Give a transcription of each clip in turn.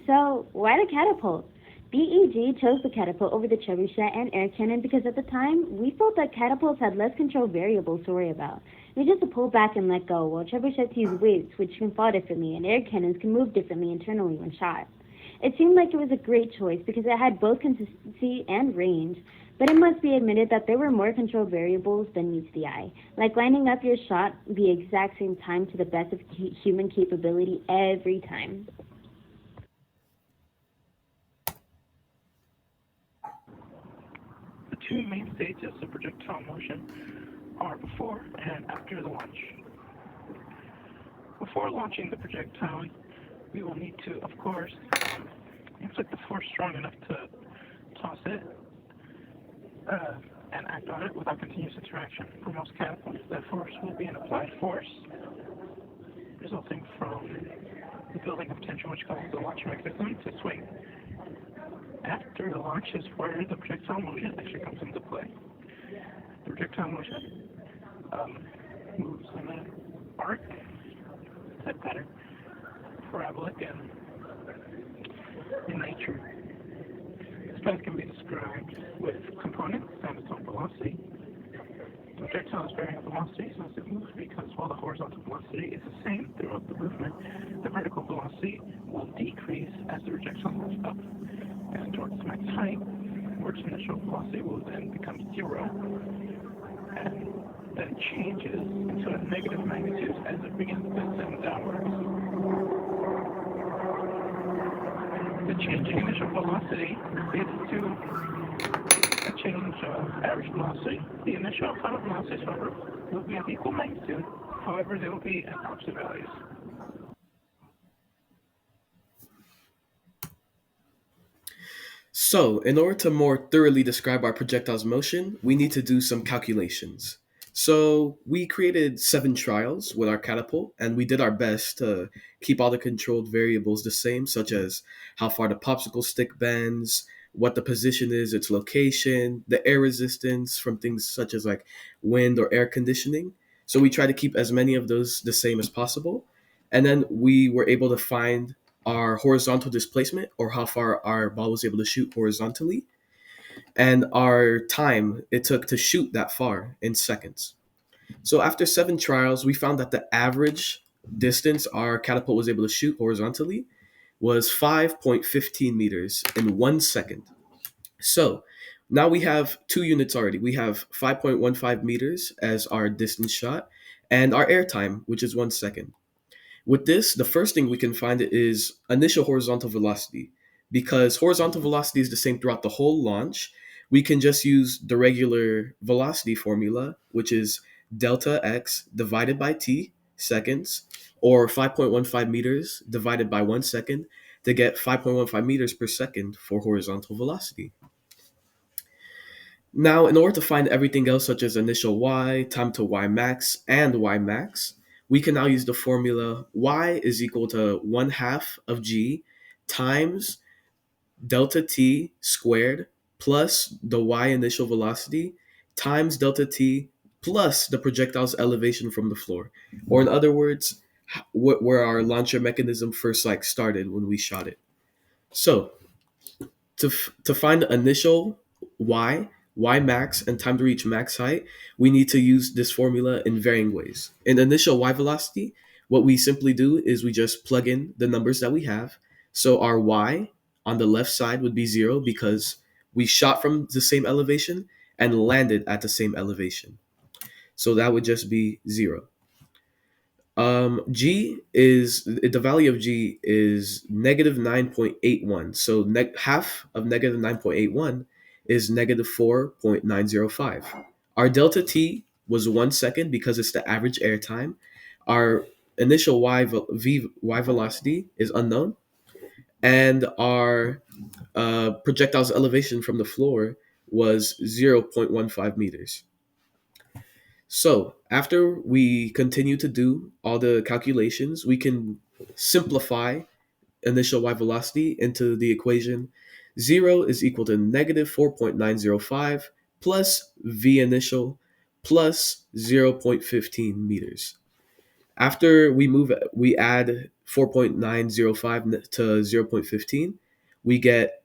So, why the catapult? BEG chose the catapult over the trebuchet and air cannon because at the time, we felt that catapults had less control variables to worry about. They just to pull back and let go, while trebuchets use weights, which can fall differently, and air cannons can move differently internally when shot. It seemed like it was a great choice because it had both consistency and range, but it must be admitted that there were more control variables than meets the eye, like lining up your shot the exact same time to the best of human capability every time. The two main stages of projectile motion are before and after the launch. Before launching the projectile, we will need to, of course, inflict the force strong enough to toss it and act on it without continuous interaction. For most catapults, that force will be an applied force resulting from the building of tension which causes the launch mechanism to swing. After the launch is where the projectile motion actually comes into play. The projectile motion moves in an arc, type pattern, parabolic in nature. This path can be described with components and its own velocity. The projectile is varying velocity as it moves because while the horizontal velocity is the same throughout the movement, the vertical velocity will decrease as the projectile moves up and towards max height, where its initial velocity will then become zero and then changes into a negative magnitude as it begins to descend downwards. The changing initial velocity leads to a change of average velocity. The initial and final velocities, however, will be of equal magnitude. However, they will be at opposite values. So, in order to more thoroughly describe our projectile's motion, we need to do some calculations. So, we created 7 trials with our catapult, and we did our best to keep all the controlled variables the same, such as how far the popsicle stick bends, what the position is, its location, the air resistance from things such as like wind or air conditioning. So, we try to keep as many of those the same as possible. And then we were able to find our horizontal displacement, or how far our ball was able to shoot horizontally, and our time it took to shoot that far in seconds. So after 7 trials, we found that the average distance our catapult was able to shoot horizontally was 5.15 meters in 1 second. So now we have 2 units already. We have 5.15 meters as our distance shot, and our air time, which is 1 second. With this, the first thing we can find is initial horizontal velocity. Because horizontal velocity is the same throughout the whole launch, we can just use the regular velocity formula, which is delta x divided by t seconds, or 5.15 meters divided by 1 second, to get 5.15 meters per second for horizontal velocity. Now, in order to find everything else, such as initial y, time to y max, and y max, we can now use the formula y is equal to 1/2 of g times delta t squared plus the y initial velocity times delta t plus the projectile's elevation from the floor. Or in other words, where our launcher mechanism first like started when we shot it. So to find the initial y max, and time to reach max height, we need to use this formula in varying ways. In initial y velocity, what we simply do is we just plug in the numbers that we have. So our y on the left side would be 0 because we shot from the same elevation and landed at the same elevation. So that would just be 0. G is the value of G is negative 9.81. So half of negative 9.81 is negative 4.905. Our delta T was 1 second because it's the average air time. Our initial y velocity is unknown, and our projectile's elevation from the floor was 0.15 meters. So after we continue to do all the calculations, we can simplify initial y velocity into the equation 0 is equal to negative 4.905 plus v initial plus 0.15 meters. After we add 4.905 to 0.15, we get,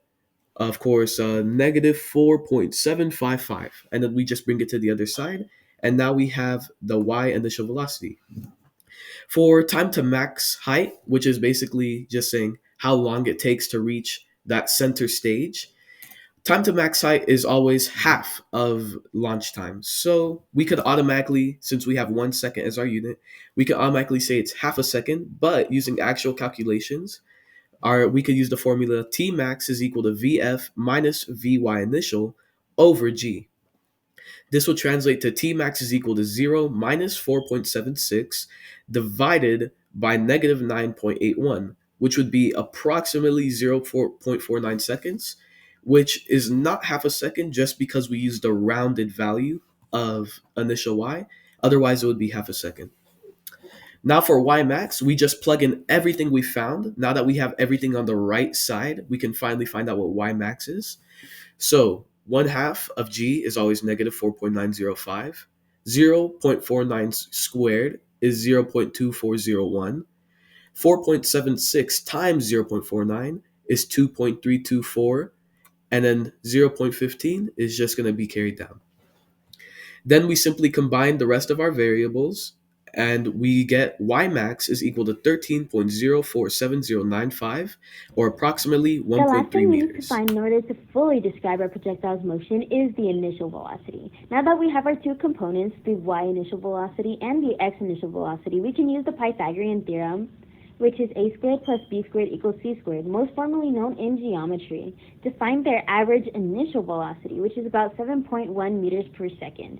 of course, negative 4.755. And then we just bring it to the other side. And now we have the y initial velocity. For time to max height, which is basically just saying how long it takes to reach that center stage, time to max height is always half of launch time. So we could automatically, since we have 1 second as our unit, we could automatically say it's half a second, but using actual calculations, we could use the formula T max is equal to VF minus VY initial over G. This will translate to T max is equal to 0 minus 4.76 divided by negative 9.81, which would be approximately 0.49 seconds, which is not half a second just because we used the rounded value of initial y. Otherwise, it would be half a second. Now for y max, we just plug in everything we found. Now that we have everything on the right side, we can finally find out what y max is. So 1/2 of g is always negative 4.905. 0.49 squared is 0.2401. 4.76 times 0.49 is 2.324. And then 0.15 is just going to be carried down. Then we simply combine the rest of our variables and we get y max is equal to 13.047095, or approximately The last 1.3 thing we need to meters. find in order to fully describe our projectile's motion is the initial velocity. Now that we have our two components, the y initial velocity and the x initial velocity, we can use the Pythagorean theorem, which is a squared plus b squared equals c squared, most formally known in geometry, to find their average initial velocity, which is about 7.1 meters per second.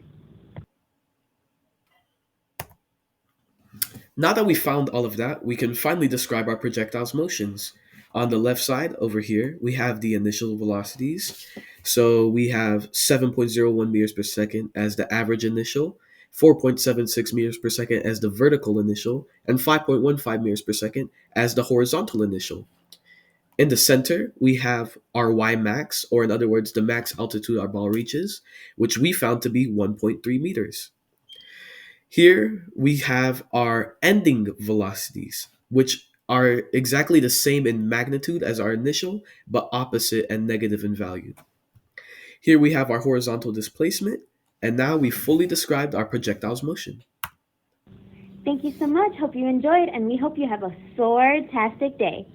Now that we found all of that, we can finally describe our projectile's motions. On the left side over here, we have the initial velocities. So we have 7.01 meters per second as the average initial, 4.76 meters per second as the vertical initial, and 5.15 meters per second as the horizontal initial. In the center, we have our y max, or in other words, the max altitude our ball reaches, which we found to be 1.3 meters. Here we have our ending velocities, which are exactly the same in magnitude as our initial, but opposite and negative in value. Here we have our horizontal displacement, and now we fully described our projectile's motion. Thank you so much. Hope you enjoyed, and we hope you have a sword-tastic day.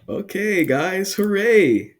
Okay, guys, hooray!